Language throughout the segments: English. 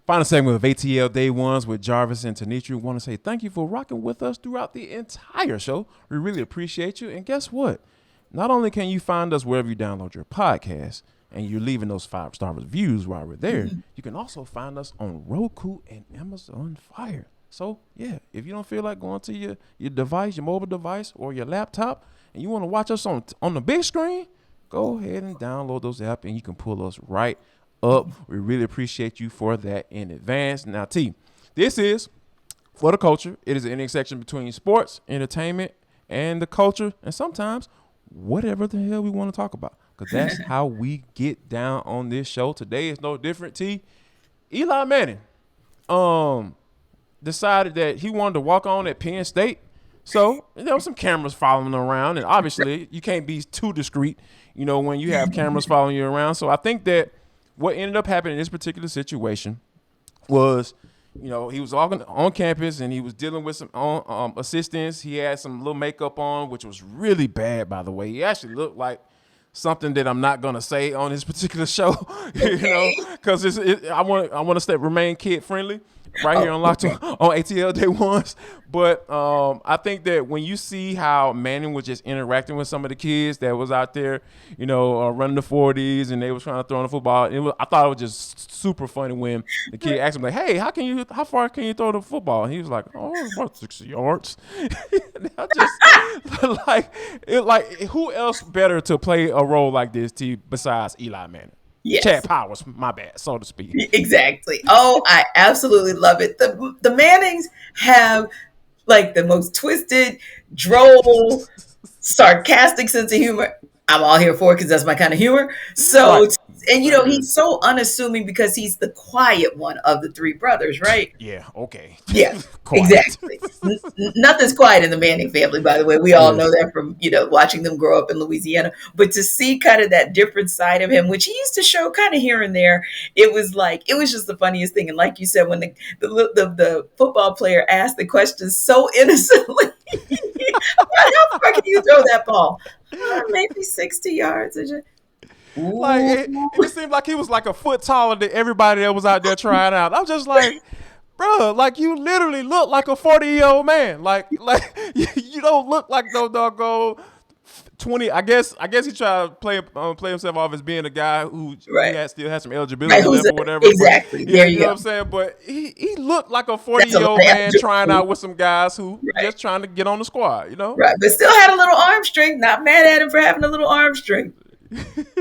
Final segment of ATL Day Ones with Jarvis and Tenitra. We want to say thank you for rocking with us throughout the entire show. We really appreciate you. And guess what? Not only can you find us wherever you download your podcast and you're leaving those 5-star reviews while we're there, you can also find us on Roku and Amazon Fire. So, yeah, if you don't feel like going to your device, your mobile device, or your laptop, and you want to watch us on the big screen, go ahead and download those apps and you can pull us right up. We really appreciate you for that in advance. Now, T, this is For the Culture. It is an intersection between sports, entertainment, and the culture, and sometimes whatever the hell we want to talk about, because that's how we get down on this show. Today is no different, T. Eli Manning decided that he wanted to walk on at Penn State. So there were some cameras following him around, and obviously you can't be too discreet, when you have cameras following you around. So I think that what ended up happening in this particular situation was, he was on campus and he was dealing with some assistants. He had some little makeup on, which was really bad, by the way. He actually looked like something that I'm not gonna say on this particular show, because I want to remain kid friendly. Right here on Locked on ATL Day Ones. But I think that when you see how Manning was just interacting with some of the kids that was out there, running the 40s and they was trying to throw the football, I thought it was just super funny when the kid asked him, like, hey, how far can you throw the football? And he was like, about 60 yards. I just, who else better to play a role like this, T, besides Eli Manning? Yes. Chad Powers, my bad, so to speak. Exactly. Oh, I absolutely love it. The Mannings have like the most twisted, droll, sarcastic sense of humor. I'm all here for it because that's my kind of humor. So, right. And he's so unassuming because he's the quiet one of the three brothers, right? Yeah. Okay. Yeah. Exactly. Nothing's quiet in the Manning family, by the way. We all know that from watching them grow up in Louisiana. But to see kind of that different side of him, which he used to show kind of here and there, it was just the funniest thing. And like you said, when the football player asked the question so innocently, how far can you throw that ball? Maybe 60 yards. It seemed like he was like a foot taller than everybody that was out there trying out. I'm just like, bro, like you literally look like a 40-year-old man. Like you don't look like no doggone 20. I guess he tried to play himself off as being a guy who still has some eligibility left or whatever. Exactly. But, there you know what I'm saying? But he looked like a 40-year-old man trying out with some guys who just trying to get on the squad, Right, but still had a little arm strength. Not mad at him for having a little arm strength.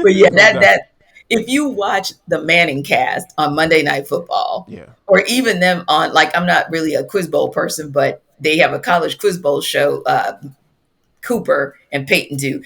But yeah, that if you watch the Manning cast on Monday Night Football, or even them on, I'm not really a quiz bowl person, but they have a college quiz bowl show, Cooper and Peyton do.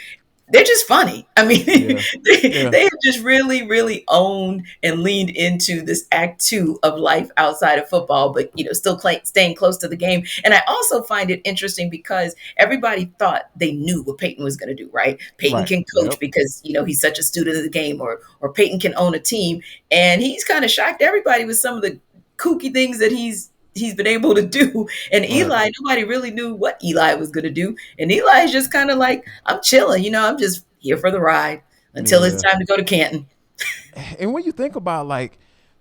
They're just funny. I mean, they have just really, really owned and leaned into this act 2 of life outside of football, but, still staying close to the game. And I also find it interesting because everybody thought they knew what Peyton was going to do, right? Peyton can coach because, he's such a student of the game, or Peyton can own a team. And he's kind of shocked everybody with some of the kooky things that he's been able to do. And Eli, nobody really knew what Eli was going to do. And Eli is just kind of like, I'm chilling, I'm just here for the ride until it's time to go to Canton. And when you think about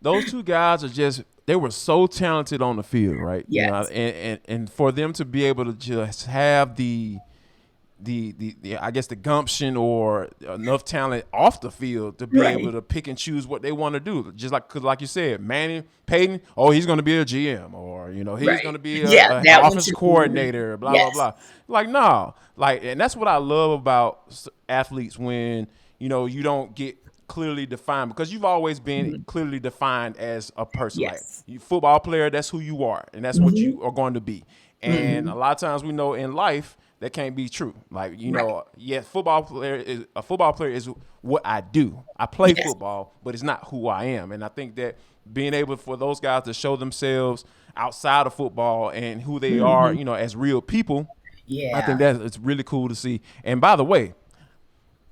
those two guys they were so talented on the field, right? Yes. And for them to be able to just have the I guess the gumption or enough talent off the field to be able to pick and choose what they want to do. Just because like you said, Manning, Peyton, he's going to be a GM, or he's going to be an offensive coordinator, blah blah blah. No, and that's what I love about athletes when you don't get clearly defined, because you've always been clearly defined as a person. Yes. You football player, that's who you are, and that's what you are going to be. And a lot of times we know in life that can't be true. Football player is what I do. I play football, but it's not who I am. And I think that being able for those guys to show themselves outside of football and who they are, as real people, I think that it's really cool to see. And by the way,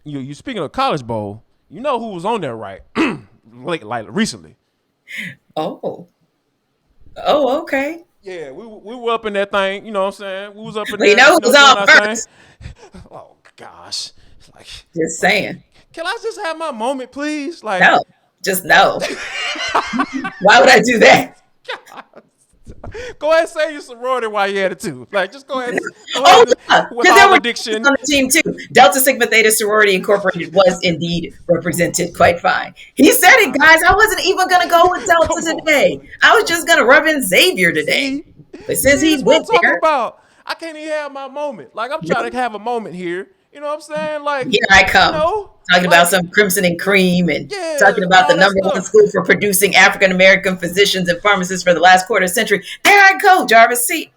you speaking of College Bowl, who was on there, right? Recently. Oh, okay. Yeah, we were up in that thing, you know what I'm saying? We was up in there. Who was on first? Oh, gosh. Just saying. Can I just have my moment, please? No, just no. Why would I do that? Go ahead and say your sorority while you had it too. Like, just go ahead. Oh, yeah, with because there all were addiction on the team too. Delta Sigma Theta Sorority Incorporated was indeed represented quite fine. He said it, guys. I wasn't even going to go with Delta today. I was just going to rub in Xavier today. But since he went there, about. I can't even have my moment. Like, I'm trying to have a moment here. You know what I'm saying? Like, here I come. Talking about some crimson and cream and talking about the number one school for producing African-American physicians and pharmacists for the last quarter century. There I go, Jarvis. See,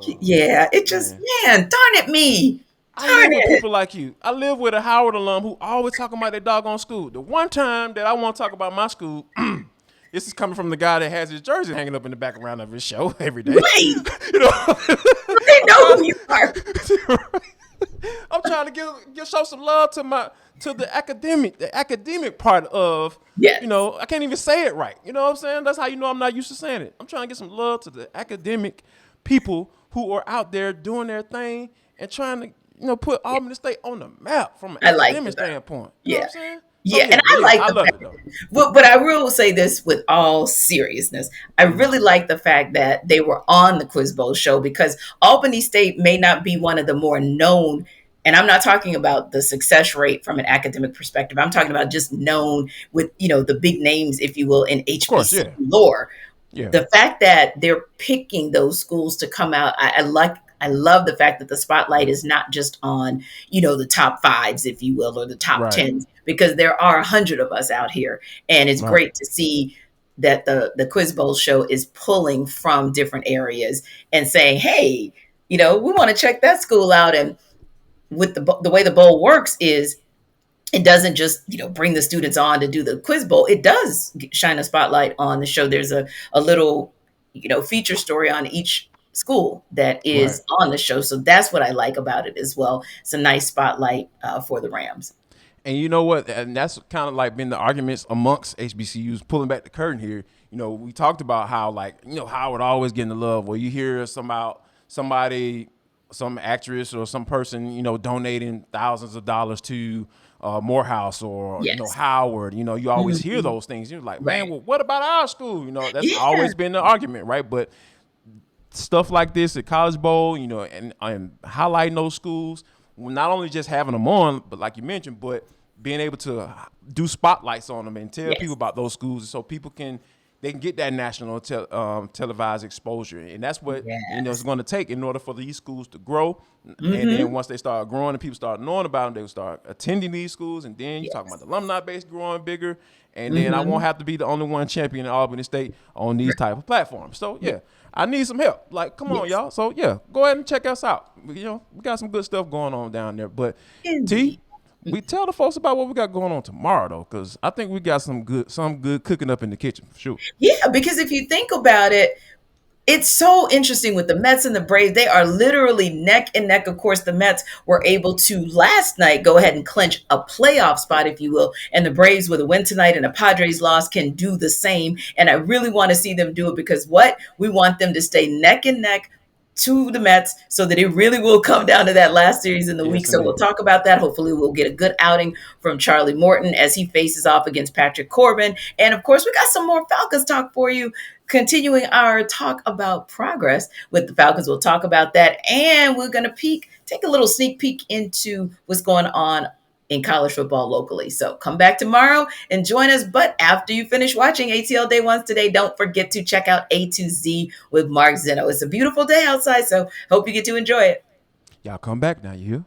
it just, man, darn it me. I live with people like you. I live with a Howard alum who always talking about their doggone school. The one time that I want to talk about my school, this is coming from the guy that has his jersey hanging up in the background of his show every day. Right. They know who you are. I'm trying to show some love to the academic part of, I can't even say it right. You know what I'm saying? That's how you know I'm not used to saying it. I'm trying to get some love to the academic people who are out there doing their thing and trying to, put Albany State on the map from an academic standpoint. You know what I'm saying? So, and I love it though. But I will say this with all seriousness. I really like the fact that they were on the Quiz Bowl show because Albany State may not be one of the more known, and I'm not talking about the success rate from an academic perspective. I'm talking about just known with, the big names, if you will, in HBCU lore. Yeah. The fact that they're picking those schools to come out, I love the fact that the spotlight is not just on, the top fives, if you will, or the top tens, because there are 100 of us out here. And it's great to see that the Quiz Bowl show is pulling from different areas and saying, hey, we want to check that school out. And with the way the bowl works is it doesn't just, bring the students on to do the Quiz Bowl. It does shine a spotlight on the show. There's a little, feature story on each school that is on the show. So that's what I like about it as well. It's a nice spotlight for the Rams. And you know what? And that's kind of like been the arguments amongst HBCUs, pulling back the curtain here. We talked about how Howard always getting the love. Well, you hear somebody, some actress or some person, donating thousands of dollars to Morehouse or Howard. You always hear those things. You're like, man, well, what about our school? That's always been the argument, right? But stuff like this at College Bowl, and highlighting those schools, not only just having them on, but like you mentioned, but being able to do spotlights on them and tell people about those schools so people can get that national televised exposure. And that's what it's going to take in order for these schools to grow. Mm-hmm. And then once they start growing and people start knowing about them, they will start attending these schools. And then you're talking about the alumni base growing bigger. And then I won't have to be the only one champion in Albany State on these type of platforms. So, I need some help. Like, come on, y'all. So, go ahead and check us out. We got some good stuff going on down there. But, T, we tell the folks about what we got going on tomorrow, though, because I think we got some good cooking up in the kitchen, for sure. Yeah, because if you think about it, it's so interesting with the Mets and the Braves. They are literally neck and neck. Of course, the Mets were able to last night go ahead and clinch a playoff spot, if you will. And the Braves, with a win tonight and a Padres loss, can do the same. And I really want to see them do it because we want them to stay neck and neck to the Mets so that it really will come down to that last series in the week. So we'll talk about that. Hopefully we'll get a good outing from Charlie Morton as he faces off against Patrick Corbin. And of course, we got some more Falcons talk for you. Continuing our talk about progress with the Falcons. We'll talk about that. And we're going to take a little sneak peek into what's going on in college football locally. So come back tomorrow and join us. But after you finish watching ATL Day Ones today, don't forget to check out A to Z with Mark Zeno. It's a beautiful day outside, so hope you get to enjoy it. Y'all come back now, you hear?